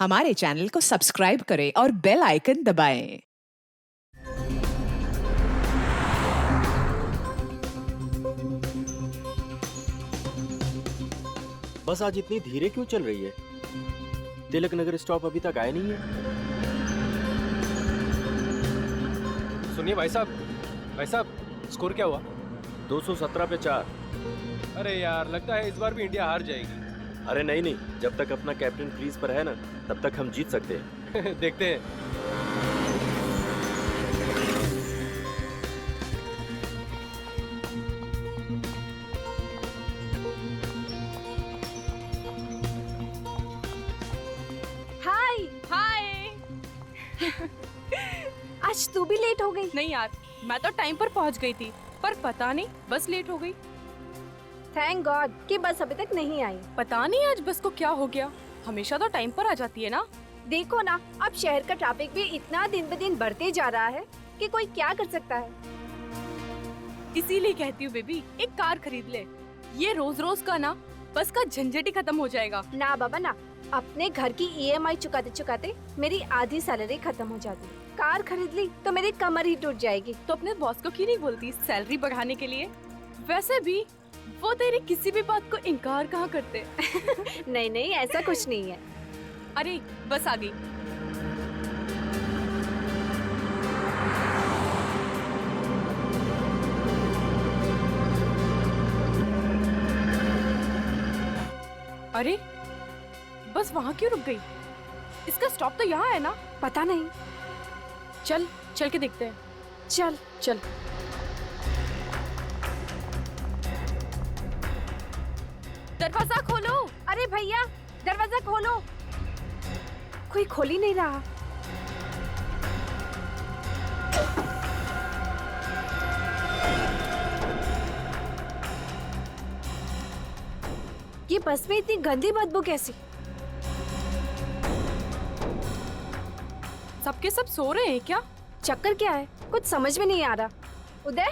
हमारे चैनल को सब्सक्राइब करें और बेल आइकन दबाएं। बस आज इतनी धीरे क्यों चल रही है? तिलक नगर स्टॉप अभी तक आया नहीं है। सुनिए भाई साहब, स्कोर क्या हुआ? 217 पे 4। अरे यार, लगता है इस बार भी इंडिया हार जाएगी। अरे नहीं, जब तक अपना कैप्टन क्रीज पर है ना, तब तक हम जीत सकते हैं। देखते हैं। हाय आज तू भी लेट हो गई। नहीं यार, मैं तो टाइम पर पहुंच गई थी, पर पता नहीं बस लेट हो गई। थैंक गॉड कि बस अभी तक नहीं आई। पता नहीं आज बस को क्या हो गया, हमेशा तो टाइम पर आ जाती है ना। देखो ना, अब शहर का ट्रैफिक भी इतना दिन ब दिन बढ़ते जा रहा है कि कोई क्या कर सकता है। इसीलिए कहती हूँ बेबी, एक कार खरीद ले। ये रोज रोज का ना बस का झंझट ही खत्म हो जाएगा। ना बाबा ना, अपने घर की EMI चुकाते चुकाते मेरी आधी सैलरी खत्म हो जाती। कार खरीद ली तो मेरी कमर ही टूट जाएगी। तो अपने बॉस को क्यों नहीं बोलती सैलरी बढ़ाने के लिए? वैसे भी वो तेरी किसी भी बात को इनकार कहाँ करते। नहीं, ऐसा कुछ नहीं है। अरे बस आ गई। अरे बस वहाँ क्यों रुक गई? इसका स्टॉप तो यहाँ है ना? पता नहीं, चल के देखते हैं। चल। दरवाजा खोलो। अरे भैया, दरवाजा खोलो। कोई खोल ही नहीं रहा। ये बस में इतनी गंदी बदबू कैसी? सबके सब सो रहे हैं क्या? चक्कर क्या है, कुछ समझ में नहीं आ रहा। उदय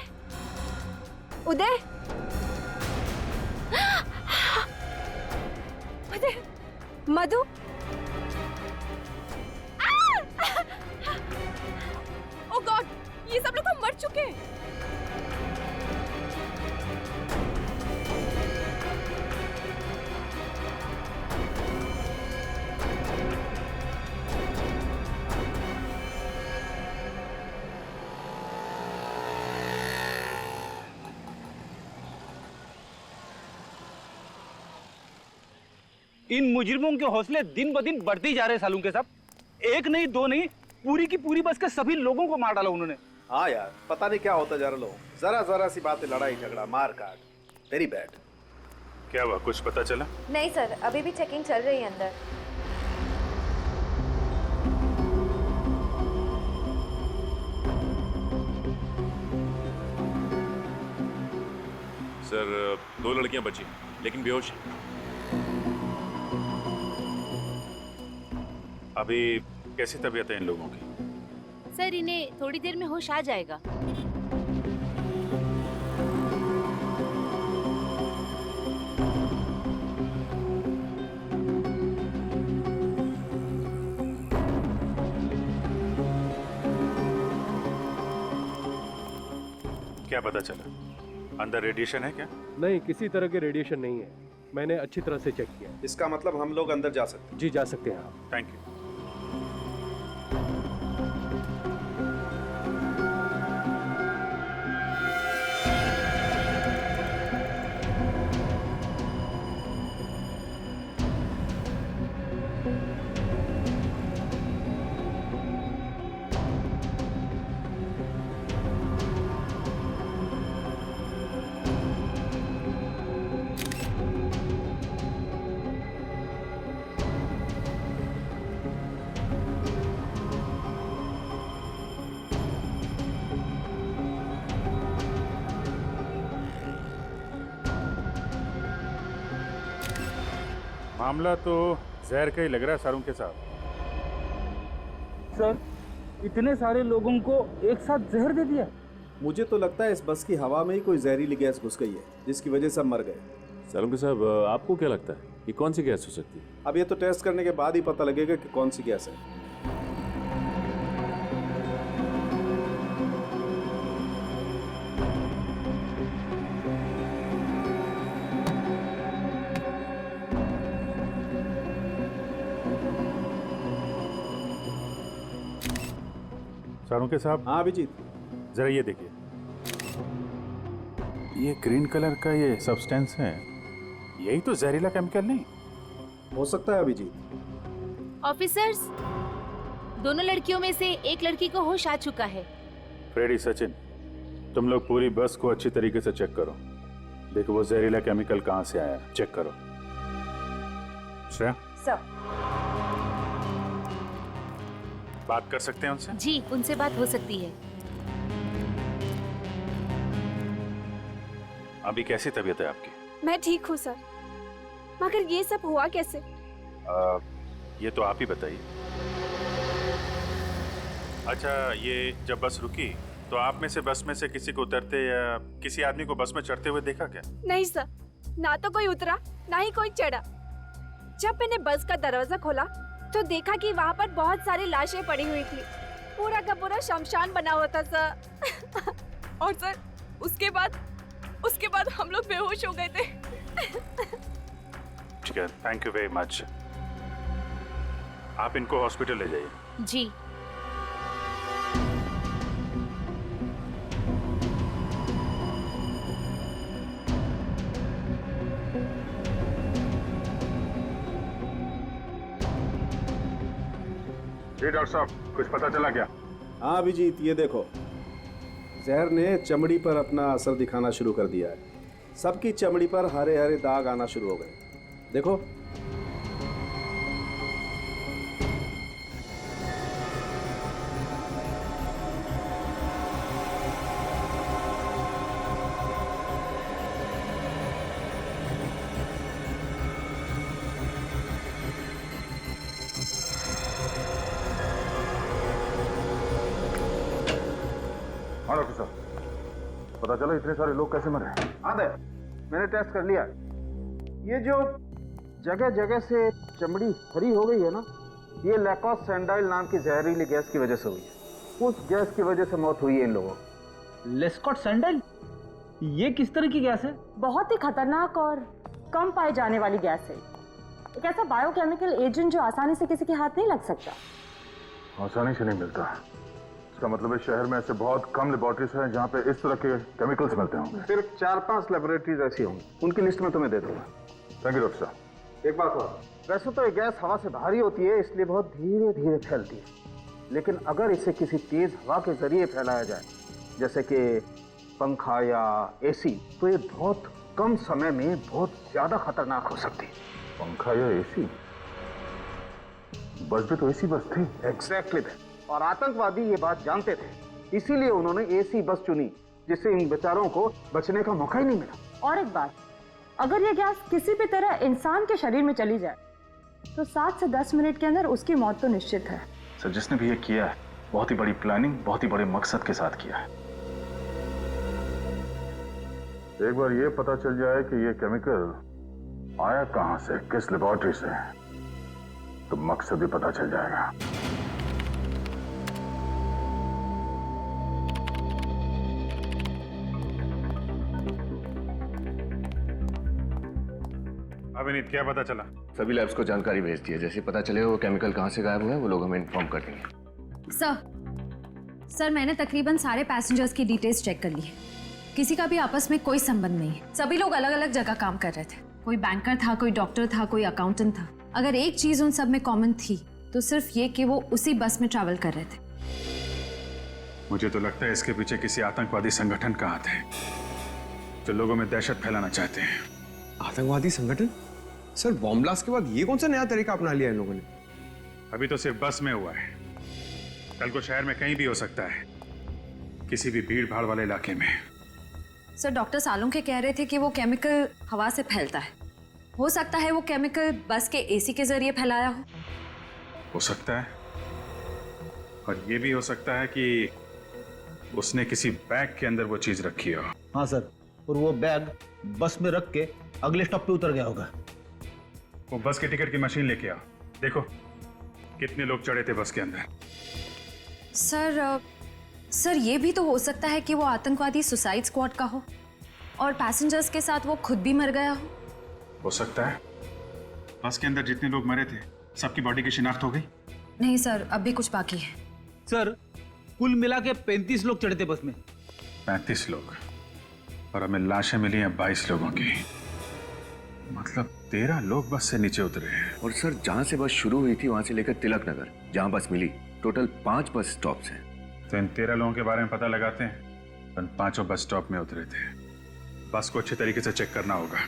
मधु, ओह गॉड, ये सब लोग तो मर चुके हैं। इन मुजरिमों के हौसले दिन ब दिन बढ़ते ही जा रहे हैं सालून के साहब। एक नहीं, दो नहीं, पूरी की पूरी बस के सभी लोगों को मार डाला उन्होंने। हाँ यार, पता नहीं क्या होता जा रहा लोग। जरा सी बात है, लड़ाई झगड़ा मार काट। Very bad. क्या हुआ, कुछ पता चला? नहीं सर, अभी भी चेकिंग चल रही है अंदर। सर, 2 लड़कियां बची लेकिन बेहोश हैं। अभी कैसी तबीयत है इन लोगों की? सर, इन्हें थोड़ी देर में होश आ जाएगा। क्या पता चला? अंदर रेडिएशन है क्या? नहीं, किसी तरह के रेडिएशन नहीं है। मैंने अच्छी तरह से चेक किया। इसका मतलब हम लोग अंदर जा सकते हैं? जी, जा सकते हैं आप। Thank you. मामला तो जहर का ही लग रहा है सारों के साथ। सर, इतने सारे लोगों को एक साथ जहर दे दिया। मुझे तो लगता है इस बस की हवा में ही कोई जहरीली गैस घुस गई है, जिसकी वजह से सब मर गए। सारों के साहब, आपको क्या लगता है? ये कौन सी गैस हो सकती है? अब ये तो टेस्ट करने के बाद ही पता लगेगा कि कौन सी गैस है। सारुके साहब, हाँ अभिजीत, जरा ये देखिए, ये ग्रीन कलर का ये सब्सटेंस है, यही तो जहरीला केमिकल नहीं? हो सकता है अभिजीत। ऑफिसर्स, दोनों लड़कियों में से एक लड़की को होश आ चुका है। फ्रेडी, सचिन, तुम लोग पूरी बस को अच्छी तरीके से चेक करो। देखो वो जहरीला केमिकल कहाँ से आया, चेक करो। श्रेया, सर। बात कर सकते हैं उनसे? जी, उनसे बात हो सकती है। अभी कैसी तबीयत है आपकी? मैं ठीक हूँ सर, मगर ये सब हुआ कैसे? ये तो आप ही बताइए। अच्छा, ये जब बस रुकी तो आप में से बस में से किसी को उतरते या किसी आदमी को बस में चढ़ते हुए देखा क्या? नहीं सर, ना तो कोई उतरा ना ही कोई चढ़ा। जब मैंने बस का दरवाजा खोला तो देखा कि वहाँ पर बहुत सारी लाशें पड़ी हुई थी। पूरा का पूरा शमशान बना हुआ था सर। और सर उसके बाद हम लोग बेहोश हो गए थे। ठीक है, थैंक यू वेरी मच। आप इनको हॉस्पिटल ले जाइए। जी। जी डॉक्टर साहब, कुछ पता चला क्या? हाँ अभिजीत, ये देखो, जहर ने चमड़ी पर अपना असर दिखाना शुरू कर दिया है। सबकी चमड़ी पर हरे हरे दाग आना शुरू हो गए। देखो, हाँ डॉक्टर साहब, पता चला इतने सारे लोग कैसे मरे? हाँ दे, मैंने टेस्ट कर लिया। ये जो जगह जगह से चमड़ी हरी हो गई है ना, ये लैकोस सैंडाइल नाम की जहरीली गैस की वजह से हुई है। उस गैस की वजह से मौत हुई है इन लोगों की। लेस्कॉट सैंडल, ये किस तरह की गैस है? बहुत ही खतरनाक और कम पाई जाने वाली गैस है। एक ऐसा बायोकेमिकल एजेंट जो आसानी से किसी के हाथ नहीं लग सकता। आसानी से नहीं मिलता? इसका मतलब है शहर में ऐसे बहुत कम लेबोरेटरीज हैं जहाँ पे इस तरह के केमिकल्स मिलते होंगे। सिर्फ 4-5 लेबोरेटरीज ऐसी होंगी, उनकी लिस्ट में तुम्हें दे दूंगा। थैंक यू डॉक्टर साहब। एक बात और, वैसे तो ये गैस हवा से भारी होती है, इसलिए बहुत धीरे धीरे फैलती है। लेकिन अगर इसे किसी तेज हवा के जरिए फैलाया जाए, जैसे कि पंखा या एसी, तो ये बहुत कम समय में बहुत ज्यादा खतरनाक हो सकती है। पंखा या एसी? बस भी तो एसी बस थी। एग्जैक्टली। और आतंकवादी ये बात जानते थे, इसीलिए उन्होंने एसी बस चुनी, जिससे इन बेचारों को बचने का मौका ही नहीं मिला। और एक बात, अगर ये गैस किसी भी तरह इंसान के शरीर में चली जाए तो 7 से 10 मिनट के अंदर उसकी मौत तो निश्चित है। सर, जिसने भी ये किया है बहुत ही बड़ी प्लानिंग, बहुत ही बड़े मकसद के साथ किया है। एक बार ये पता चल जाए कि ये केमिकल आया कहां से, किस लेबोरेटरी से, तो मकसद भी पता चल जाएगा। अभिनीत, क्या पता चला? सभी लैब्स को जानकारी भेज दी है। जैसे पता चले वो केमिकल कहाँ से गायब हुआ है, वो लोग हमें इन्फॉर्म कर देंगे। सर, मैंने तकरीबन सारे पैसेंजर्स की डिटेल्स चेक कर ली है। किसी का भी आपस में कोई संबंध नहीं है। सभी लोग अलग अलग जगह काम कर रहे थे। कोई बैंकर था, कोई डॉक्टर था, कोई अकाउंटेंट था। अगर एक चीज उन सब में कॉमन थी तो सिर्फ ये कि वो उसी बस में ट्रैवल कर रहे थे। मुझे तो लगता है इसके पीछे किसी आतंकवादी संगठन का हाथ है जो लोगों में दहशत फैलाना चाहते हैं। आतंकवादी संगठन? सर, बॉम्ब ब्लास्ट के बाद ये कौन सा नया तरीका अपना लिया इन लोगों ने? अभी तो सिर्फ बस में हुआ है, कल को शहर में कहीं भी हो सकता है, किसी भी भीड़ भाड़ वाले इलाके में। सर, डॉक्टर सालुंके कह रहे थे कि वो केमिकल हवा से फैलता है। हो सकता है वो केमिकल बस के एसी के जरिए फैलाया हो सकता है, और ये भी हो सकता है कि उसने किसी बैग के अंदर वो चीज रखी हो। हाँ सर, और वो बैग बस में रख के अगले स्टॉप पे उतर गया होगा। वो बस के टिकट की मशीन लेके आओ। देखो कितने लोग चढ़े थे बस के अंदर। सर ये भी तो हो सकता है कि वो आतंकवादी सुसाइड स्क्वाड का हो और पैसेंजर्स के साथ वो खुद भी मर गया हो सकता है। बस के अंदर जितने लोग मरे थे सबकी बॉडी की शिनाख्त हो गई? नहीं सर, अब भी कुछ बाकी है। सर कुल मिला के 35 लोग चढ़े थे बस में। 35 लोग, और हमें लाशें मिली हैं 22 लोगों की। मतलब 13 लोग बस से नीचे उतरे हैं। और सर जहाँ से बस शुरू हुई थी वहां से लेकर तिलक नगर जहाँ बस मिली, टोटल 5 बस स्टॉप्स हैं। तो इन 13 लोगों के बारे में पता लगाते हैं। उन 5 बस स्टॉप में उतरे थे। बस को अच्छे तरीके से चेक करना होगा,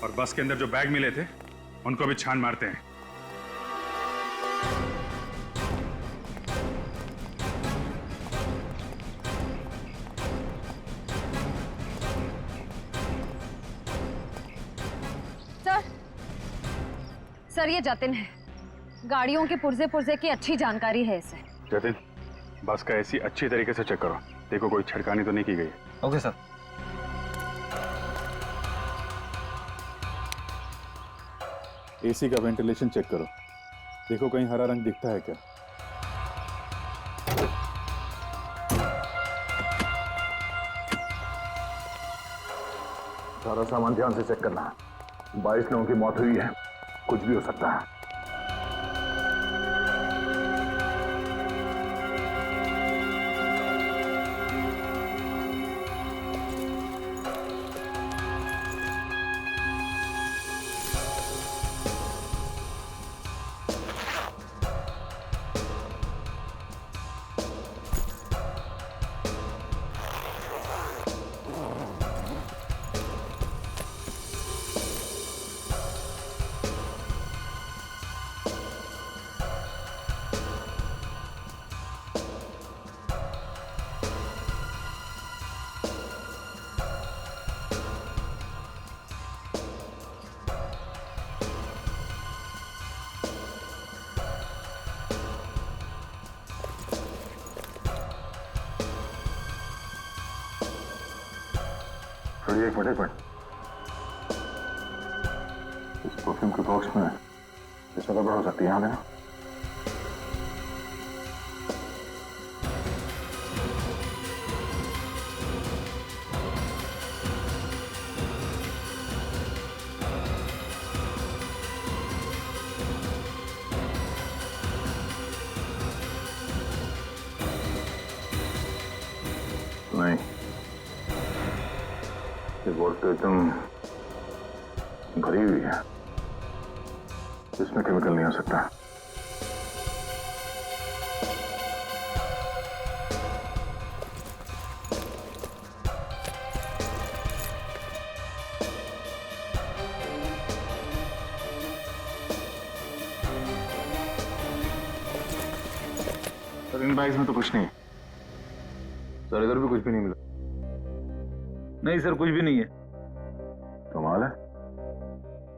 और बस के अंदर जो बैग मिले थे उनको भी छान मारते हैं। सर ये जतिन है, गाड़ियों के पुर्जे पुर्जे की अच्छी जानकारी है इसे। जतिन, बस का एसी अच्छी तरीके से चेक करो, देखो कोई छड़कानी तो नहीं की गई। Okay sir. एसी का वेंटिलेशन चेक करो, देखो कहीं हरा रंग दिखता है क्या। सारा सामान ध्यान से चेक करना। 22 लोगों की मौत हुई है, कुछ भी हो सकता है। एक मिनट, इस परफ्यूम के बॉक्स में ऐसा गड़बड़ हो सकती है। यहाँ देना। नहीं, ये बोर्ड तो एकदम भरी हुई है, इसमें केमिकल नहीं हो सकता। सर इन बैग्स में तो कुछ नहीं, सर इधर भी कुछ भी नहीं मिला। नहीं सर, कुछ भी नहीं है। कमाल है,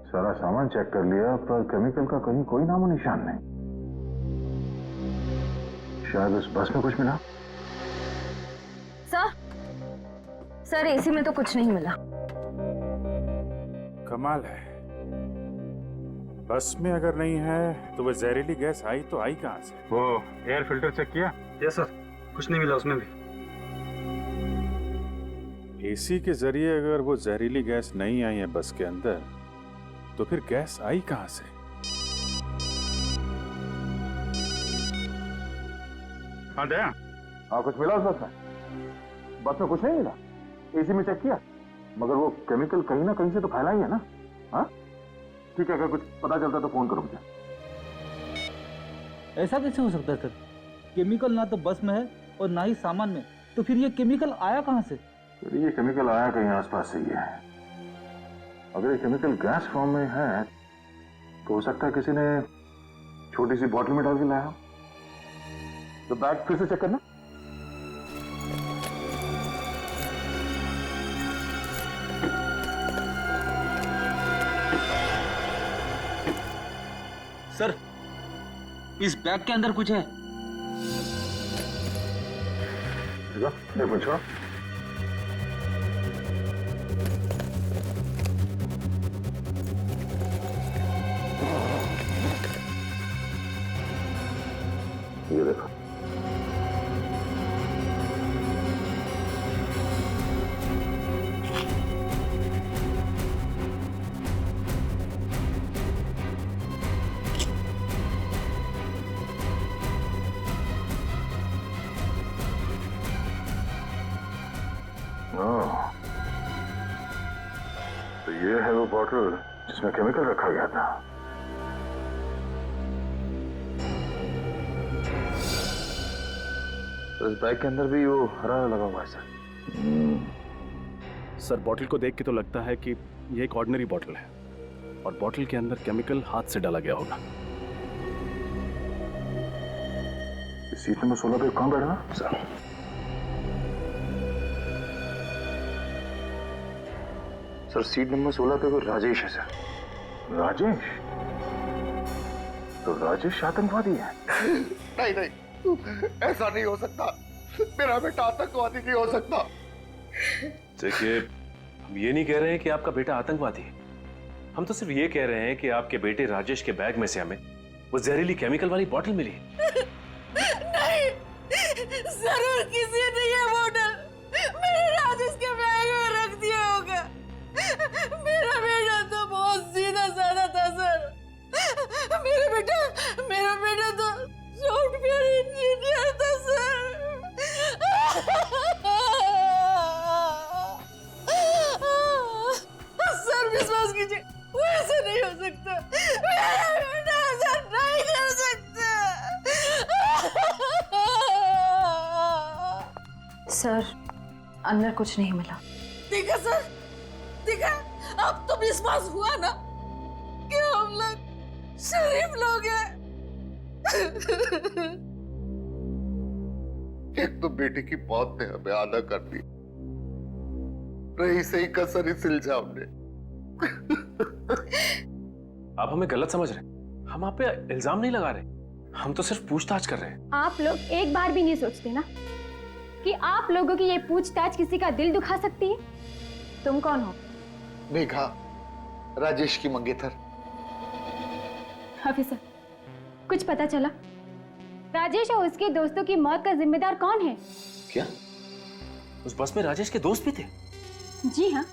सारा सामान चेक कर लिया पर केमिकल का कहीं कोई नामो निशान नहीं। शायद उस बस में कुछ मिला। सर एसी में तो कुछ नहीं मिला। कमाल है, बस में अगर नहीं है तो वो जहरीली गैस आई तो आई कहां से? वो एयर फिल्टर चेक किया? यस सर, कुछ नहीं मिला उसमें भी। एसी के जरिए अगर वो जहरीली गैस नहीं आई है बस के अंदर, तो फिर गैस आई कहां से? हाँ दया, हाँ कुछ मिला उस बस में? बस में कुछ नहीं मिला, एसी में चेक किया, मगर वो केमिकल कहीं ना कहीं से तो फैला ही है ना। हाँ ठीक है, अगर कुछ पता चलता तो फोन करो मुझे। ऐसा कैसे हो सकता है सर? केमिकल ना तो बस में है और ना ही सामान में, तो फिर ये केमिकल आया कहां से? ये केमिकल आया कहीं आसपास से ही है। अगर ये केमिकल गैस फॉर्म में है तो हो सकता है किसी ने छोटी सी बॉटल में डाल के लाया। तो बैग फिर से चेक करना। सर इस बैग के अंदर कुछ है। देखो छोड़ो। ये देखो। तो ये है वो बॉटल जिसमें केमिकल रखा गया था। तो इस बैग के अंदर भी वो हरा लगा हुआ है सर। सर बॉटल को देख के तो लगता है कि ये एक ऑर्डिनरी बॉटल है और बॉटल के अंदर केमिकल हाथ से डाला गया होगा। सीट नंबर 16 पे कौन बैठा है सर? सर सीट नंबर 16 पे वो राजेश है सर। राजेश? तो राजेश आतंकवादी है? नहीं नहीं, ऐसा नहीं हो सकता। मेरा बेटा आतंकवादी नहीं हो सकता। देखिए, हम ये नहीं कह रहे हैं कि आपका बेटा आतंकवादी है। हम तो सिर्फ ये कह रहे हैं कि आपके बेटे राजेश के बैग में से हमें वो जहरीली केमिकल वाली बोतल मिली। नहीं, जरूर किसी ने ये बोतल मेरे राजेश के बैग में रख दिया होगा। मेरा बेटा तो बहुत सीधा साधा था सर। मेरा बेटा तो सॉफ्टवेयर इंजीनियर था सर। सर विश्वास कीजिए, वो ऐसा नहीं हो सकता। मेरा बेटा ऐसा नहीं कर सकता। सर अंदर कुछ नहीं मिला। देखा सर, देखा, अब तो विश्वास हुआ ना कि हम लोग शरीफ लोग हैं। एक तो बेटे की मौत ने हमें आधा कर दी, रही सही कसर इस इल्जाम ने। आप हमें गलत समझ रहे हैं। हम आप पे इल्जाम नहीं लगा रहे, हम तो सिर्फ पूछताछ कर रहे हैं। आप लोग एक बार भी नहीं सोचते ना कि आप लोगों की ये पूछताछ किसी का दिल दुखा सकती है। तुम कौन हो? मेघा, राजेश की मंगेतर। ऑफिसर, कुछ पता चला? राजेश और उसके दोस्तों की मौत का जिम्मेदार कौन है? क्या उस बस में राजेश के दोस्त भी थे? जी हाँ,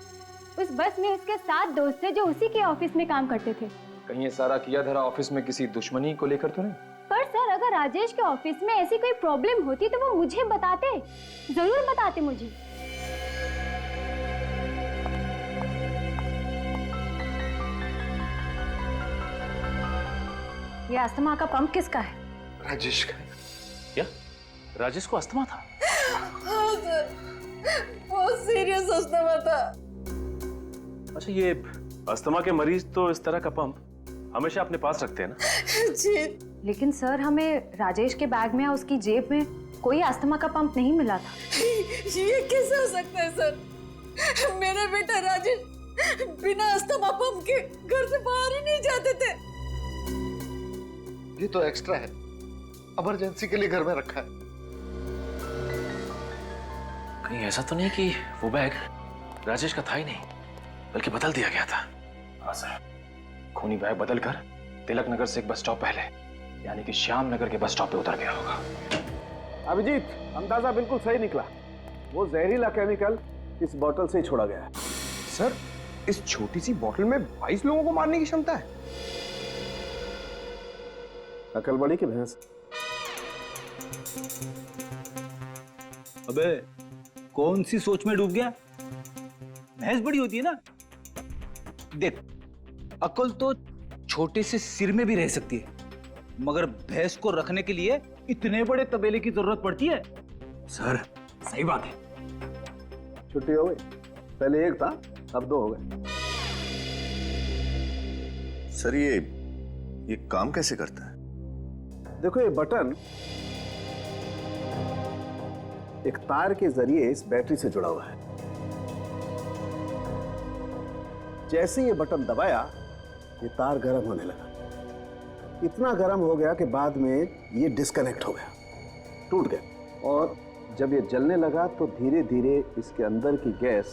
उस बस में उसके 7 दोस्त थे जो उसी के ऑफिस में काम करते थे। कहीं ये सारा किया धरा ऑफिस में किसी दुश्मनी को लेकर तो नहीं? पर सर, अगर राजेश के ऑफिस में ऐसी कोई प्रॉब्लम होती तो वो मुझे बताते, जरूर बताते मुझे। ये अस्थमा का पंप किसका है? राजेश का। क्या राजेश को अस्थमा था? हाँ सर, बहुत सीरियस अस्थमा था। अच्छा, ये अस्थमा के मरीज तो इस तरह का पंप हमेशा अपने पास रखते हैं ना? जी। लेकिन सर, हमें राजेश के बैग में या उसकी जेब में कोई अस्थमा का पंप नहीं मिला था। ये कैसे हो सकता है सर? मेरा बेटा राजेश बिना अस्थमा पंप के घर से बाहर ही नहीं जाते थे। ये तो एक्स्ट्रा है, इमरजेंसी के लिए घर में रखा है। कहीं ऐसा तो नहीं कि वो बैग राजेश का था ही नहीं, बल्कि बदल दिया गया था? हाँ सर, खूनी बैग बदल कर तिलक नगर से एक बस स्टॉप पहले, यानी कि श्याम नगर के बस स्टॉप पे उतर गया होगा। अभिजीत, अंदाजा बिल्कुल सही निकला। वो जहरीला केमिकल इस बोतल से ही छोड़ा गया है। सर, इस छोटी सी बोतल में 22 लोगों को मारने की क्षमता है। अकल बड़ी की भैंस। अबे कौन सी सोच में डूब गया? भैंस बड़ी होती है ना। देख, अकल तो छोटे से सिर में भी रह सकती है, मगर भैंस को रखने के लिए इतने बड़े तबेले की जरूरत पड़ती है। सर सही बात है। छुट्टी हो गई, पहले एक था अब 2 हो गए। सर ये काम कैसे करता है? देखो, ये बटन एक तार के जरिए इस बैटरी से जुड़ा हुआ है। जैसे ये बटन दबाया, ये तार गर्म होने लगा। इतना गर्म हो गया कि बाद में ये डिस्कनेक्ट हो गया, टूट गया। और जब ये जलने लगा तो धीरे धीरे इसके अंदर की गैस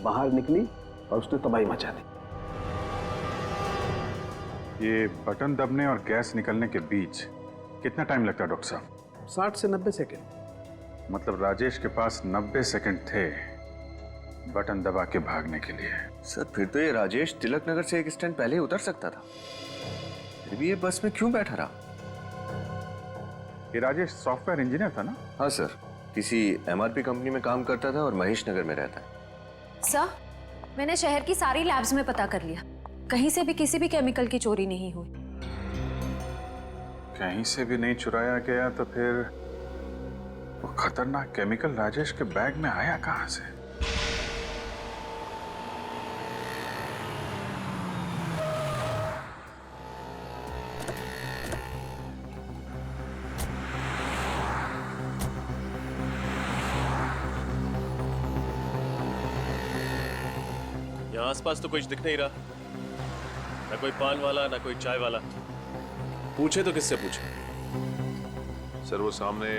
बाहर निकली और उसने तबाही मचा दी। ये बटन दबने और गैस निकलने के बीच कितना टाइम लगता है डॉक्टर साहब? 60 से 90 सेकेंड। मतलब राजेश के पास 90 सेकंड थे बटन दबा के भागने के लिए। सर फिर तो ये राजेश तिलक नगर से एक स्टैंड पहले ही उतर सकता था, फिर भी ये बस में क्यों बैठा रहा? ये राजेश सॉफ्टवेयर इंजीनियर था ना? हाँ सर, किसी एमआरपी कंपनी में काम करता था और महेश नगर में रहता है। सर, मैंने शहर की सारी लैब्स में पता कर लिया, कहीं से भी किसी भी केमिकल की चोरी नहीं हुई। कहीं से भी नहीं चुराया गया तो फिर वो खतरनाक केमिकल राजेश के बैग में आया कहां से? यहाँ आसपास तो कुछ दिख नहीं रहा, ना कोई पान वाला ना कोई चाय वाला। पूछे तो किससे पूछे? सर वो सामने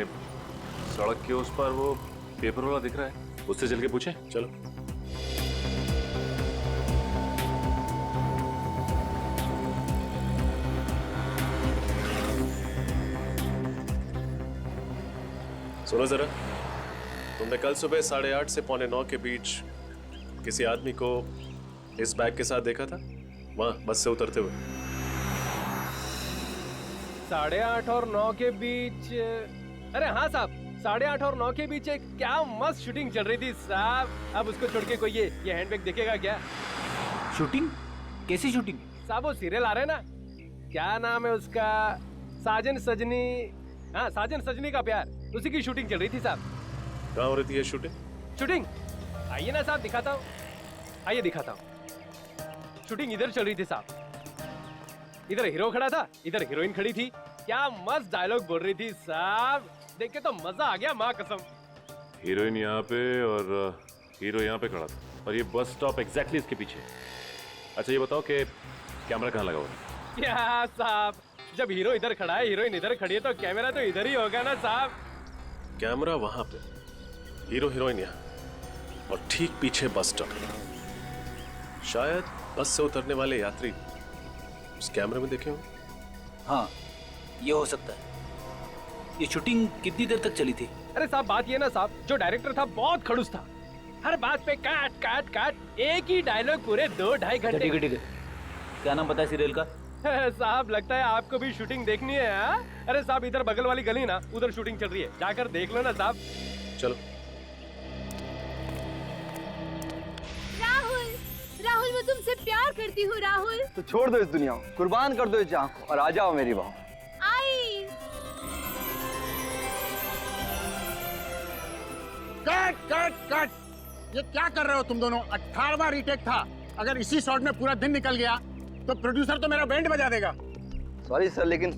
सड़क के उस पर वो पेपर वाला दिख रहा है, उससे चल के पूछे। चलो। सुनो जरा, तुमने कल सुबह 8:30 से 8:45 के बीच किसी आदमी को इस बैग के साथ देखा था वहां बस से उतरते हुए? 8:30 और 9 के बीच? अरे हाँ साहब, 8:30 और 9 के बीच एक क्या मस्त शूटिंग चल रही थी साहब। अब उसको छोड़ के कोई ये हैंडबैग देखेगा क्या? शूटिंग? कैसी शूटिंग? साहब वो सीरियल आ रहा है ना, क्या नाम है उसका, साजन सजनी। हाँ, साजन सजनी का प्यार, उसी की शूटिंग चल रही थी साहब। कहाँ हो रही थी ये शूटिंग? शूटिंग आइए ना साहब, दिखाता हूँ, आइए दिखाता हूँ। शूटिंग इधर चल रही थी साहब, इधर हीरो खड़ा था, इधर हीरोइन खड़ी थी। क्या मस्त डायलॉग बोल रही थी साहब, देख के तो मजा आ गया माँ कसम। हीरोइन यहाँ पे और हीरो यहाँ पे खड़ा था, और ये बस स्टॉप एग्जैक्टली इसके पीछे। अच्छा ये बताओ कि कैमरा कहाँ लगा हुआ है? क्या साहब, जब हीरो इधर खड़ा है, हीरोइन इधर खड़ी है, तो कैमरा तो इधर ही होगा ना साहब। कैमरा वहां पे, हीरो हीरोइन यहाँ, और ठीक पीछे बस स्टॉप। शायद बस से उतरने वाले यात्री उस कैमरे में देखे हों। हाँ, ये हो सकता है। ये शूटिंग कितनी देर तक चली थी? अरे साहब बात ये ना साहब, जो डायरेक्टर था बहुत खड़ूस था, हर बात पे काट काट काट, एक ही डायलॉग पूरे 2-2.5 घंटे। ठीक है ठीक है, क्या नाम पता है सीरियल का? साहब लगता है आपको भी शूटिंग देखनी है। हाँ? अरे साहब इधर बगल वाली गली ना, उधर शूटिंग चल रही है, जाकर देख लो ना साहब। चलो। राहुल, राहुल मैं तुमसे प्यार करती हूँ राहुल। तो छोड़ दो इस दुनिया को, कुर्बान कर दो इस जान को और आ जाओ मेरी बाहों। आई। कट कट कट, ये क्या कर रहे हो तुम दोनों? 18वां रीटेक था, अगर इसी शॉट में पूरा दिन निकल गया तो प्रोड्यूसर तो मेरा बैंड बजा देगा। सॉरी सर, लेकिन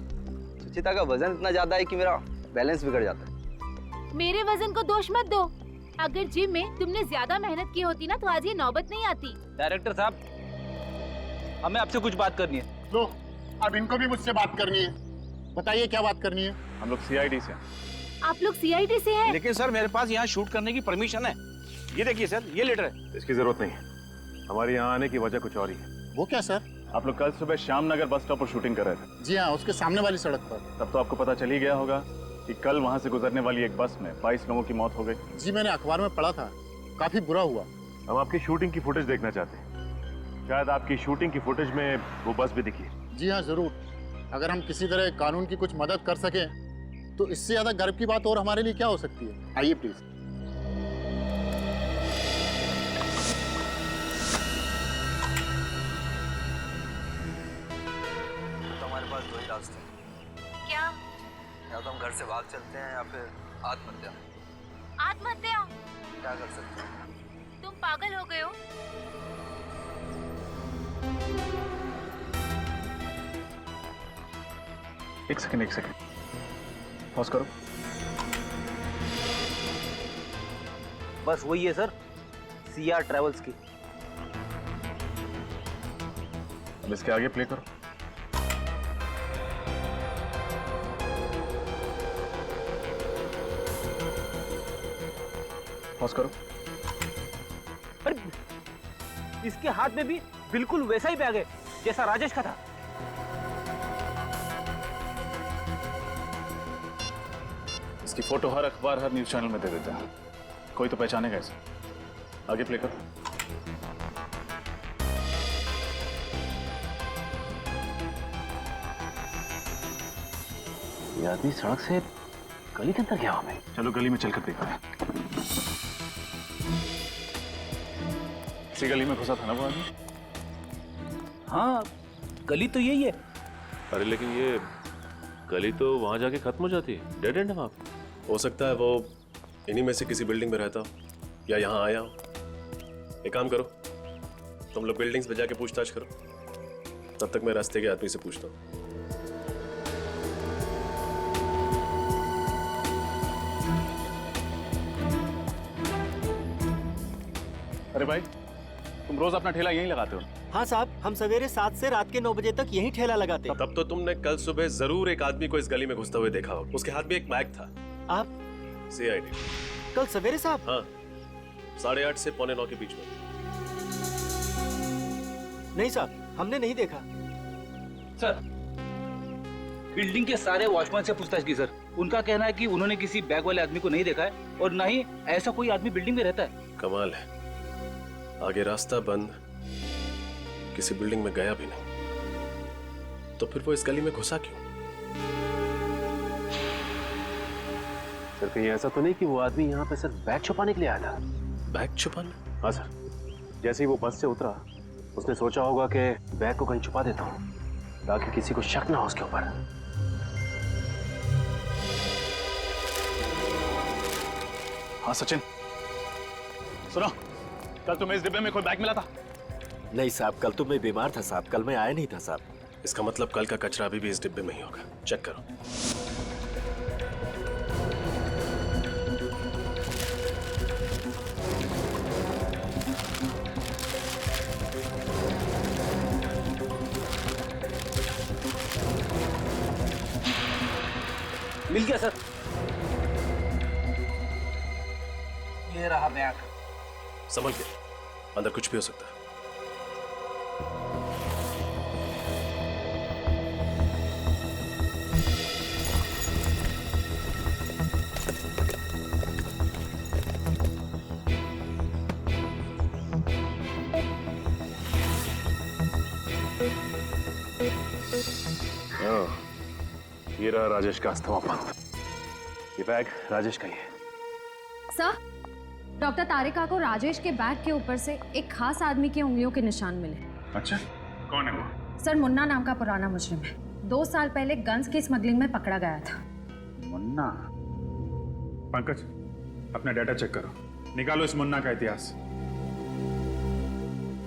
सुचिता का वजन इतना ज्यादा है कि मेरा बैलेंस बिगड़ जाता है। मेरे वजन को दोष मत दो, अगर जिम में तुमने ज्यादा मेहनत की होती ना तो आज ये नौबत नहीं आती। डायरेक्टर साहब, हमें आपसे कुछ बात करनी है। लो, अब इनको भी मुझसे बात करनी है। बताइए क्या बात करनी है? हम लोग सीआईडी से। आप लोग सीआईडी से हैं? लेकिन सर मेरे पास यहाँ शूट करने की परमिशन है। ये देखिए सर, ये लेटर है। इसकी जरूरत नहीं है, हमारे यहाँ आने की वजह कुछ और ही है। वो क्या सर? आप लोग कल सुबह श्याम नगर बस स्टॉप पर शूटिंग कर रहे थे। जी हाँ, उसके सामने वाली सड़क पर। तब तो आपको पता चल ही गया होगा कि कल वहां से गुजरने वाली एक बस में 22 लोगों की मौत हो गई। जी मैंने अखबार में पढ़ा था, काफी बुरा हुआ। हम आपकी शूटिंग की फुटेज देखना चाहते हैं, शायद आपकी शूटिंग की फुटेज में वो बस भी दिखी। जी हाँ जरूर, अगर हम किसी तरह कानून की कुछ मदद कर सकें तो इससे ज्यादा गर्व की बात और हमारे लिए क्या हो सकती है। आइए प्लीज। हमारे पास दो ही रास्ते हैं। क्या? या तो हम घर से भाग चलते हैं या फिर आत्महत्या। आत्महत्या? क्या कर सकते हैं? तुम पागल हो गए हो? एक सेकंड पॉज करो। बस वही है सर, सीआर ट्रेवल्स की। अब इसके आगे प्ले करो। पॉज करो। अरे इसके हाथ में भी बिल्कुल वैसा ही बैग है जैसा राजेश का था। इसकी फोटो हर अखबार, हर न्यूज चैनल में दे देते हैं, कोई तो पहचानेगा इसे। आगे प्ले करो। ये आदमी सड़क से गली के अंदर गया हमें। चलो गली में चलकर देखा है। इसी गली में घुसा था ना वो आदमी? हाँ, गली तो यही है। अरे लेकिन ये गली तो वहां जाके खत्म हो जाती है, डेड एंड है वहां। हो सकता है वो इन्हीं में से किसी बिल्डिंग में रहता हो या यहाँ आया हो। एक काम करो, तुम लोग बिल्डिंग्स पे जाके पूछताछ करो, तब तक मैं रास्ते के आदमी से पूछता हूँ। अरे भाई, तुम रोज अपना ठेला यहीं लगाते हो? हाँ साहब, हम सवेरे 7 से रात के 9 बजे तक यहीं ठेला लगाते। तब तो तुमने कल सुबह जरूर एक आदमी को इस गली में घुसते हुए देखा हो। उसके हाथ में एक बैग था। आप? CID। कल सवेरे साहब? हाँ, 8:30 से 8:45 के बीच में। नहीं साहब, हमने नहीं देखा। सर, बिल्डिंग के सारे वॉचमैन से पूछताछ की सर। उनका कहना है कि उन्होंने किसी बैग वाले आदमी को नहीं देखा है और ना ही ऐसा कोई आदमी बिल्डिंग में रहता है। कमाल है, आगे रास्ता बंद, किसी बिल्डिंग में गया भी नहीं, तो फिर वो इस गली में घुसा क्यों? सर कहीं ऐसा तो नहीं कि वो आदमी यहाँ पे सिर्फ बैग छुपाने के लिए आया था? बैग छुपाने? हाँ सर, जैसे ही वो बस से उतरा उसने सोचा होगा कि बैग को कहीं छुपा देता हूँ ताकि किसी को शक ना हो उसके ऊपर। हाँ सचिन, सुनो, कल तुम्हें इस डिब्बे में कोई बैग मिला था? नहीं साहब, कल तो मैं बीमार था साहब, कल मैं आया नहीं था साहब। इसका मतलब कल का कचरा अभी भी इस डिब्बे में ही होगा। चेक करो। मिल गया सर। ये रहा बैग। संभल के, अंदर कुछ भी हो सकता है। ये रहा राजेश का अस्थमा पंथ। ये बैग राजेश का ही है। सर, डॉक्टर तारिका को राजेश के बैग के ऊपर से एक खास आदमी की उंगलियों के निशान मिले। अच्छा, कौन है वो? सर, मुन्ना नाम का पुराना मुजरिम है। 2 साल पहले गन्स की स्मगलिंग में पकड़ा गया था। मुन्ना? पंकज, अपना डाटा चेक करो, निकालो इस मुन्ना का इतिहास।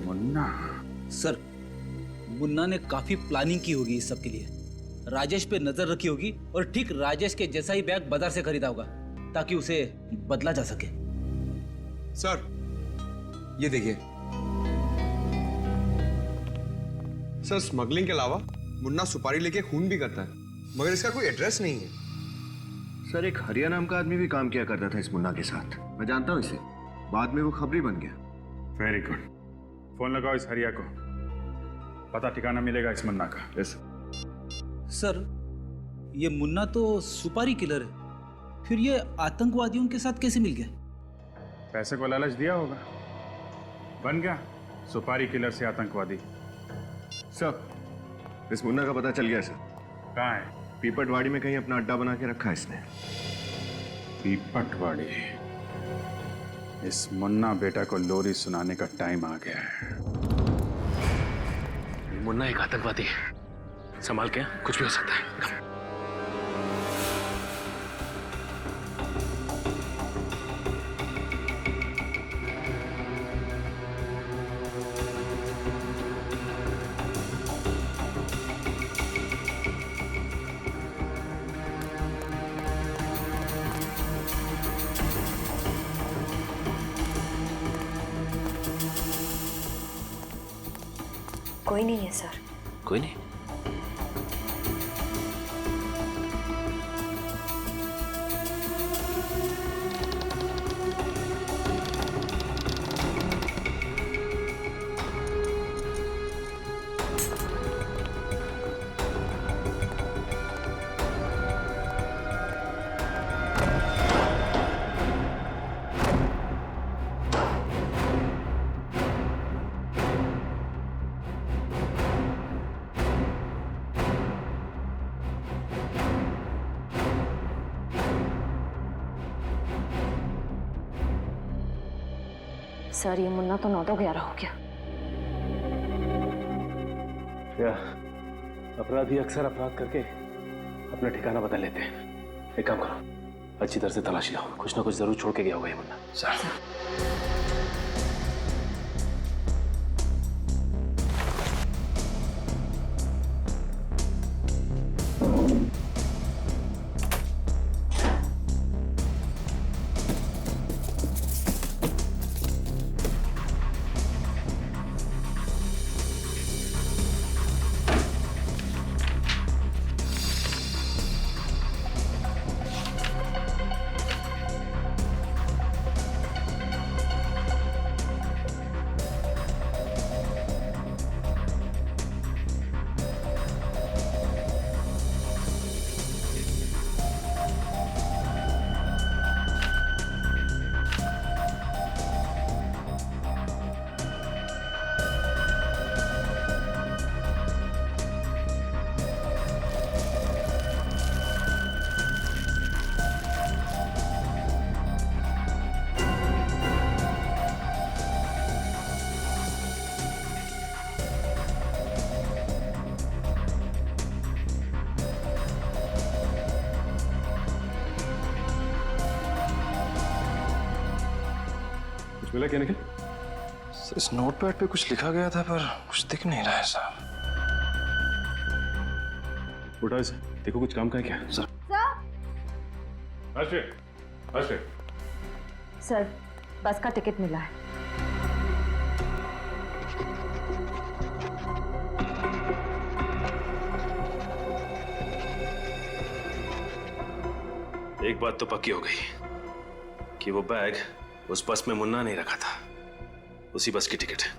मुन्ना? सर, मुन्ना ने काफी प्लानिंग की होगी इस सब के लिए। राजेश पे नजर रखी होगी और ठीक राजेश के जैसा ही बैग बाजार से खरीदा होगा ताकि उसे बदला जा सके। सर, ये देखिए। सर, स्मगलिंग के अलावा मुन्ना सुपारी लेके खून भी करता है, मगर इसका कोई एड्रेस नहीं है। सर, एक हरिया नाम का आदमी भी काम किया करता था इस मुन्ना के साथ। मैं जानता हूँ इसे, बाद में वो खबरी बन गया। वेरी गुड, फोन लगाओ इस हरिया को, पता ठिकाना मिलेगा इस मुन्ना का। यस सर, ये मुन्ना तो सुपारी किलर है, फिर ये आतंकवादियों के साथ कैसे मिल गया? पैसे को लालच दिया होगा, बन गया सुपारी किलर से आतंकवादी। सर, इस मुन्ना का पता चल गया सर। कहाँ है? पीपटवाड़ी में कहीं अपना अड्डा बना के रखा है इसने। पीपटवाड़ी? इस मुन्ना बेटा को लोरी सुनाने का टाइम आ गया है। मुन्ना एक आतंकवादी है, संभाल के, कुछ भी हो सकता है। कोई नहीं है सर। कोई नहीं? सर ये मुन्ना तो 9-11 हो गया। क्या अपराधी अक्सर अपराध करके अपना ठिकाना बदल लेते हैं। एक काम करो, अच्छी तरह से तलाशी लो, कुछ ना कुछ जरूर छोड़ के गया होगा ये मुन्ना। सर मिला क्या निखिल? इस नोटपैड पे कुछ लिखा गया था पर कुछ दिख नहीं रहा है साहब। उठाओ इसे, देखो कुछ काम का है क्या? सर सर बस का टिकट मिला है। एक बात तो पक्की हो गई कि वो बैग उस बस में मुन्ना नहीं रखा था, उसी बस की टिकट है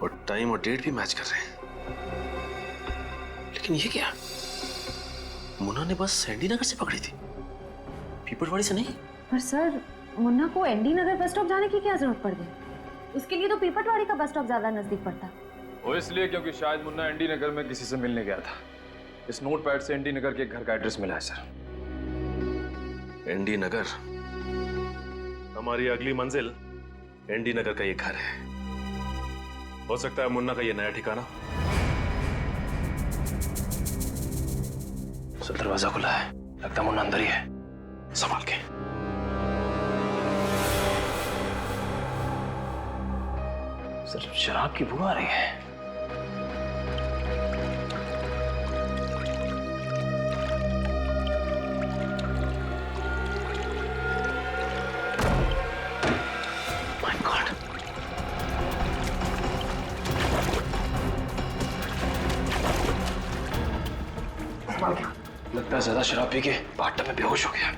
और टाइम और डेट भी मैच कर रहे हैं। लेकिन ये क्या, मुन्ना ने बस एनडी नगर से पकड़ी थी, पीपलवाड़ी से नहीं। पर सर मुन्ना को एनडी नगर बस स्टॉप जाने की क्या जरूरत पड़ गई? उसके लिए तो पीपलवाड़ी का बस स्टॉप ज्यादा नजदीक पड़ता। वो इसलिए क्योंकि शायद मुन्ना एनडी नगर में किसी से मिलने गया था। इस नोटपैड से एनडी नगर के घर का एड्रेस मिला है सर। एनडी नगर, हमारी अगली मंजिल एनडी नगर का ये घर है। हो सकता है मुन्ना का ये नया ठिकाना। सर दरवाजा खुला है, लगता है मुन्ना अंदर ही है, संभाल के। सर शराब की बू आ रही है। लगता है ज्यादा शराब पी के बाथटब में बेहोश हो गया।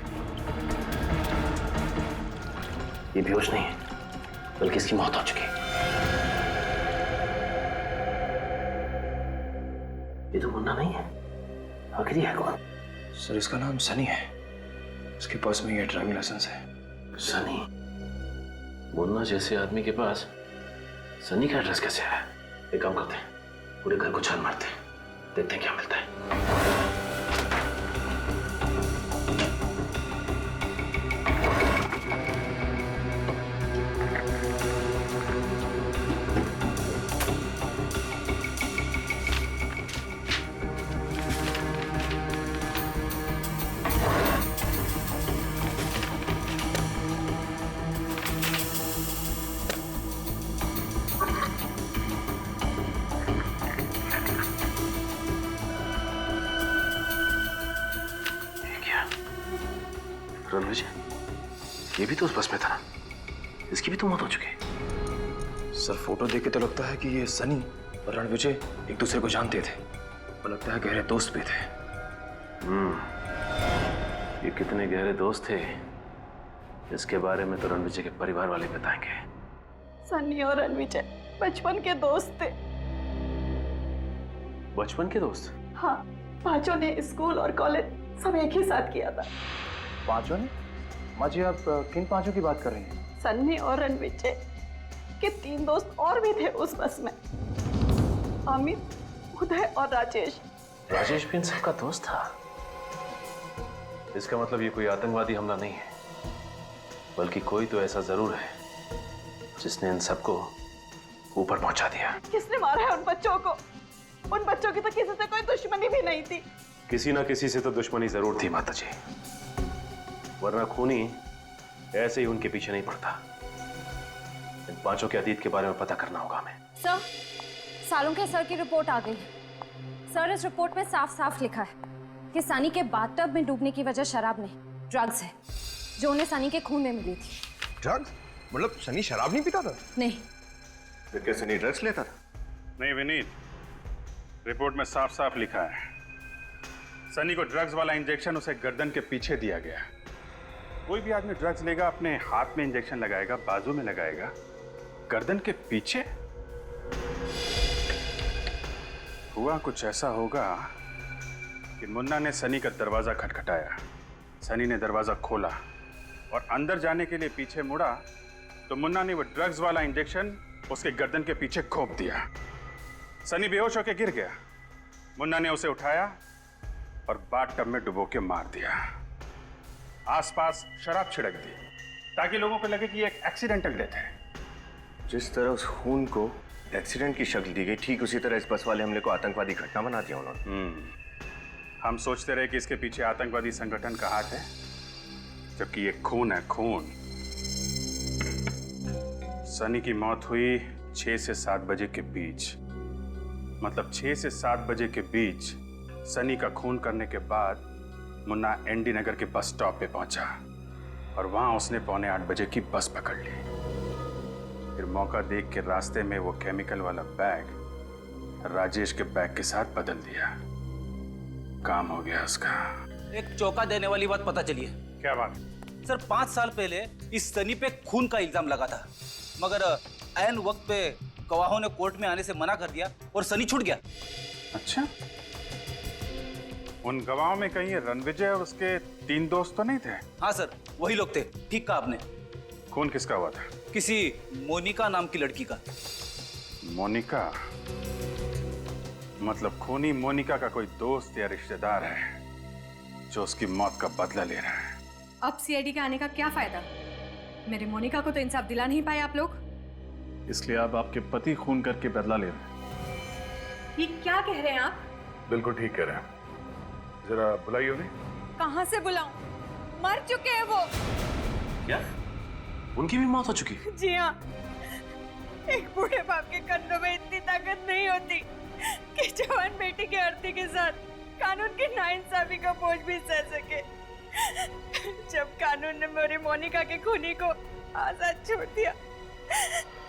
ये बेहोश नहीं है, बल्कि इसकी मौत हो चुकी है। ये तो मुन्ना नहीं है, आखिर है कौन? सर इसका नाम सनी है, इसके पास में ये ड्राइविंग लाइसेंस है। सनी? मुन्ना जैसे आदमी के पास सनी का एड्रेस कैसे आया? एक काम करते हैं, पूरे घर को छान मारते हैं, देखते हैं क्या मिलता है। रणविजय, ये भी तो उस बस में था, इसकी भी तो मौत हो चुकी है। सर फोटो देख के तो लगता है कि ये सनी और रणविजय एक दूसरे को जानते थे और लगता है गहरे दोस्त भी थे। ये कितने गहरे दोस्त थे इसके बारे में तो रणविजय के परिवार वाले बताएंगे। सनी और रणविजय बचपन के दोस्त थे। बचपन के दोस्त? हाँ, पांचों ने स्कूल और कॉलेज सब एक ही साथ किया था। पांचों ने? माँ जी आप किन पांचों की बात कर रही हैं? सन्नी और रणविजय के 3 दोस्त और भी थे उस बस में, अमित, उदय और राजेश। राजेश भी इन सबका दोस्त था? इसका मतलब ये कोई आतंकवादी हमला नहीं है, बल्कि कोई तो ऐसा जरूर है जिसने इन सबको ऊपर पहुंचा दिया। किसने मारा है उन बच्चों को? उन बच्चों की तो किसी से कोई दुश्मनी भी नहीं थी। किसी ना किसी से तो दुश्मनी जरूर थी माता जी, वरना खूनी ऐसे ही उनके पीछे नहीं पड़ता। इन पांचों के अतीत के बारे में पता करना होगा हमें। सर, सालुंखे सर की रिपोर्ट आ गई। सर, इस रिपोर्ट में साफ साफ लिखा है कि सनी के बाथटब में डूबने की वजह शराब नहीं, ड्रग्स है, जो उन्हें सनी के खून में मिली थी। ड्रग्स? मतलब सनी शराब नहीं पीता था? नहीं। फिर क्या सनी ड्रग्स लेता था? नहीं विनीत, रिपोर्ट में साफ साफ लिखा है सनी को ड्रग्स वाला इंजेक्शन उसे गर्दन के पीछे दिया गया। कोई भी आदमी ड्रग्स लेगा, अपने हाथ में इंजेक्शन लगाएगा, बाजू में लगाएगा, गर्दन के पीछे। हुआ कुछ ऐसा होगा कि मुन्ना ने सनी का दरवाजा खटखटाया, सनी ने दरवाजा खोला और अंदर जाने के लिए पीछे मुड़ा तो मुन्ना ने वो ड्रग्स वाला इंजेक्शन उसके गर्दन के पीछे घोंप दिया। सनी बेहोश होकर गिर गया। मुन्ना ने उसे उठाया और बाथटब में डुबो के मार दिया। आसपास शराब छिड़क दी ताकि लोगों को लगे कि ये एक एक्सीडेंटल डेथ है। जिस तरह उस खून को एक्सीडेंट की शक्ल दी गई, ठीक उसी तरह इस बस वाले हमले को आतंकवादी घटना बना दिया उन्होंने। हम सोचते रहे कि इसके पीछे आतंकवादी संगठन का हाथ है, जबकि ये खून है, खून। सनी की मौत हुई 6 से 7 बजे के बीच, मतलब 6 से 7 बजे के बीच सनी का खून करने के बाद मुन्ना एनडी नगर के बस स्टॉप पे पहुंचा और वहां उसने 7:45 बजे की बस पकड़ ली। फिर मौका देख के रास्ते में वो केमिकल वाला बैग राजेश के बैग के साथ बदल दिया। काम हो गया उसका। एक चौंका देने वाली बात पता चली है। क्या बात? सर, 5 साल पहले इस सनी पे खून का इल्जाम लगा था, मगर ऐन वक्त पे गवाहों ने कोर्ट में आने से मना कर दिया और सनी छूट गया। अच्छा, उन गवाहों में कहीं रणविजय और उसके 3 दोस्त तो नहीं थे? हाँ सर, वही लोग थे। ठीक कहा आपने। खून किसका हुआ था? किसी मोनिका नाम की लड़की का। मोनिका? मतलब खूनी मोनिका का कोई दोस्त या रिश्तेदार है जो उसकी मौत का बदला ले रहा है। अब सीआईडी के आने का क्या फायदा? मेरी मोनिका को तो इंसाफ दिला नहीं पाए आप लोग। इसलिए आप आपके पति खून करके बदला ले रहे हैं। ये क्या कह रहे हैं आप? बिल्कुल ठीक कह रहे हैं। जरा बुलाइए उन्हें। कहाँ से बुलाऊं? मर चुके हैं वो। क्या? उनकी भी मौत हो चुकी? जी हाँ। एक बूढ़े बाप के कंधों में इतनी ताकत नहीं होती कि जवान बेटी की आरती के साथ कानून की नाइंसाफी का बोझ भी सह सके। जब कानून ने मेरी मोनिका के खूनी को आजाद छोड़ दिया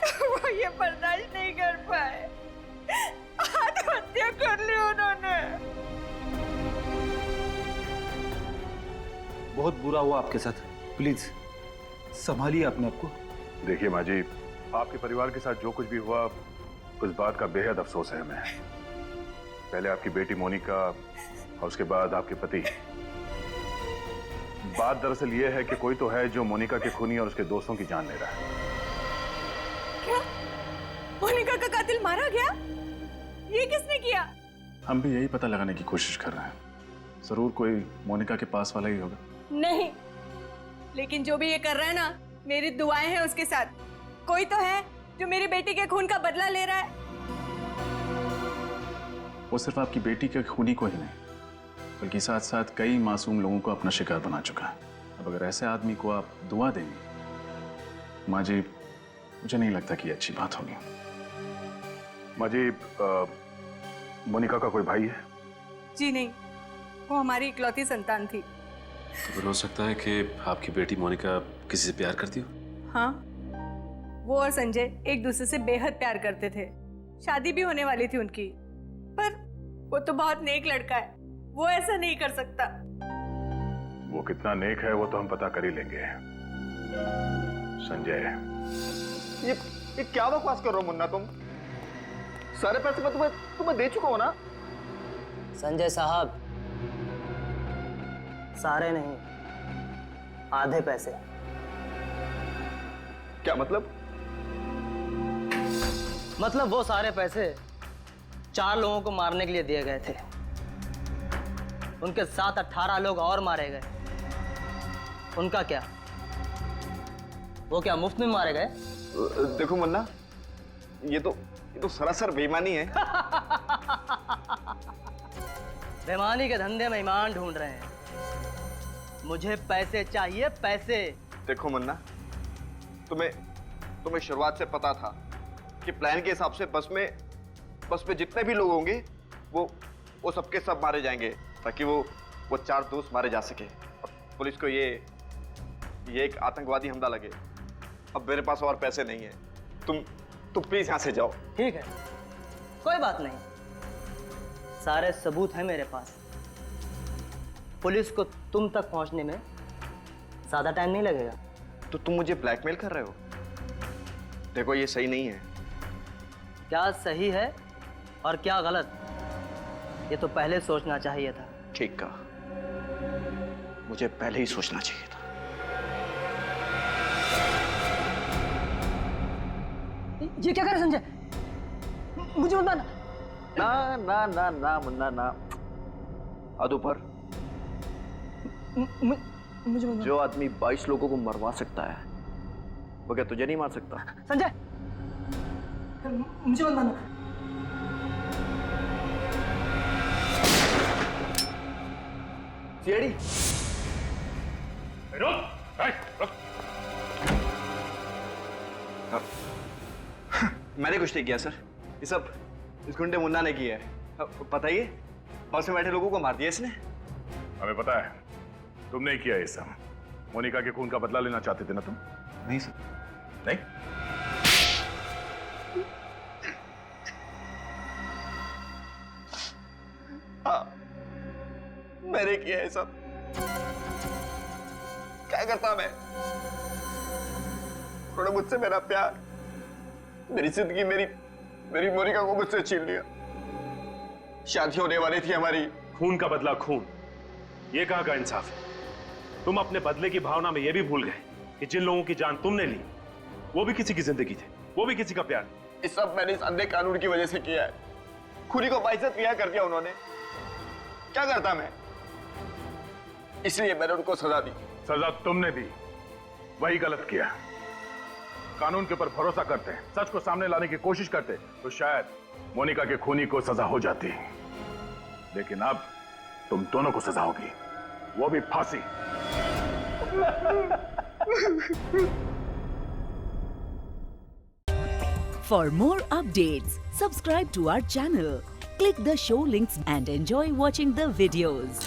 तो वो ये बर्दाश्त नहीं कर पाए, आत्महत्या कर ली उन्होंने। बहुत बुरा हुआ आपके साथ, प्लीज संभालिए अपने आप को। देखिए माँ जी, आपके परिवार के साथ जो कुछ भी हुआ उस बात का बेहद अफसोस है हमें। पहले आपकी बेटी मोनिका और उसके बाद आपके पति। बात दरअसल ये है कि कोई तो है जो मोनिका के खूनी और उसके दोस्तों की जान ले रहा है। क्या? मोनिका का कातिल मारा गया? ये किसने किया? हम भी यही पता लगाने की कोशिश कर रहे हैं। जरूर कोई मोनिका के पास वाला ही होगा। नहीं, लेकिन जो भी ये कर रहा है ना, मेरी दुआएं हैं उसके साथ। कोई तो है जो मेरी बेटी के खून का बदला ले रहा है। वो सिर्फ आपकी बेटी के खूनी को ही नहीं, बल्कि साथ साथ कई मासूम लोगों को अपना शिकार बना चुका है। अब अगर ऐसे आदमी को आप दुआ देंगे, माँ जी, मुझे नहीं लगता कि अच्छी बात होगी। माँ जी, मोनिका का कोई भाई है? जी नहीं, वो हमारी इकलौती संतान थी। तो फिर हो सकता है कि आपकी बेटी मोनिका किसी से प्यार करती हो? हाँ, वो और संजय एक दूसरे से बेहद प्यार करते थे। शादी भी होने वाली थी उनकी, पर वो तो बहुत नेक लड़का है, वो ऐसा नहीं कर सकता। वो कितना नेक है वो तो हम पता कर ही लेंगे। संजय, ये क्या बकवास कर रहे हो मुन्ना तुम? सारे पैसे मैं तुम्हें दे चुका हूं ना। संजय साहब, सारे नहीं, आधे पैसे। क्या मतलब? मतलब वो सारे पैसे 4 लोगों को मारने के लिए दिए गए थे। उनके साथ 18 लोग और मारे गए। उनका क्या? वो क्या मुफ्त में मारे गए? देखो मुन्ना, ये तो सरासर बेईमानी है। बेईमानी के धंधे में ईमान ढूंढ रहे हैं। मुझे पैसे चाहिए, पैसे। देखो मुन्ना, तुम्हें शुरुआत से पता था कि प्लान के हिसाब से बस में जितने भी लोग होंगे वो सबके सब मारे जाएंगे, ताकि वो 4 दोस्त मारे जा सके। और पुलिस को ये एक आतंकवादी हमला लगे। अब मेरे पास और पैसे नहीं है, तुम प्लीज यहां से जाओ। ठीक है, कोई बात नहीं, सारे सबूत हैं मेरे पास। पुलिस को तुम तक पहुंचने में ज्यादा टाइम नहीं लगेगा। तो तुम मुझे ब्लैकमेल कर रहे हो? देखो ये सही नहीं है। क्या सही है और क्या गलत, ये तो पहले सोचना चाहिए था। ठीक कहा, मुझे पहले ही सोचना चाहिए था। ये क्या करे संजय? मुझे मत मारना। ना ना ना ना मुन्ना ना, अदो पर मुझे मत। जो आदमी 22 लोगों को मरवा सकता है वो क्या तुझे नहीं मार सकता? संजय, मुझे मत मारना। सीआईडी, मैंने कुछ नहीं किया सर, ये सब इस गुंडे मुन्ना ने किया है। बताइए, बस में बैठे लोगों को मार दिया इसने। हमें पता है तुमने ही किया ये सब। मोनिका के खून का बदला लेना चाहते थे ना तुम? नहीं सर। नहीं? हाँ, मैंने किया है सब। क्या करता मैं? उन्होंने मुझसे मेरा प्यार, मेरी जिंदगी, मेरी मोनिका को मुझसे छीन लिया। शादी होने वाली थी हमारी। खून का बदला खून, ये कहाँ का इंसाफ है? तुम अपने बदले की भावना में ये भी भूल गए कि जिन लोगों की जान तुमने ली वो भी किसी की जिंदगी थी, वो भी किसी का प्यार। ये सब मैंने इस अंधे कानून की वजह से किया है। खुदी को बाइज्जत रिहा कर दिया उन्होंने। क्या करता मैं? इसलिए मैंने उनको सजा दी। सजा तुमने दी, वही गलत किया। कानून के ऊपर भरोसा करते, सच को सामने लाने की कोशिश करते तो शायद मोनिका के खूनी को सजा हो जाती, लेकिन अब तुम दोनों को सजा होगी, वो भी फांसी। For more updates, subscribe to our channel, click the show links and enjoy watching the videos.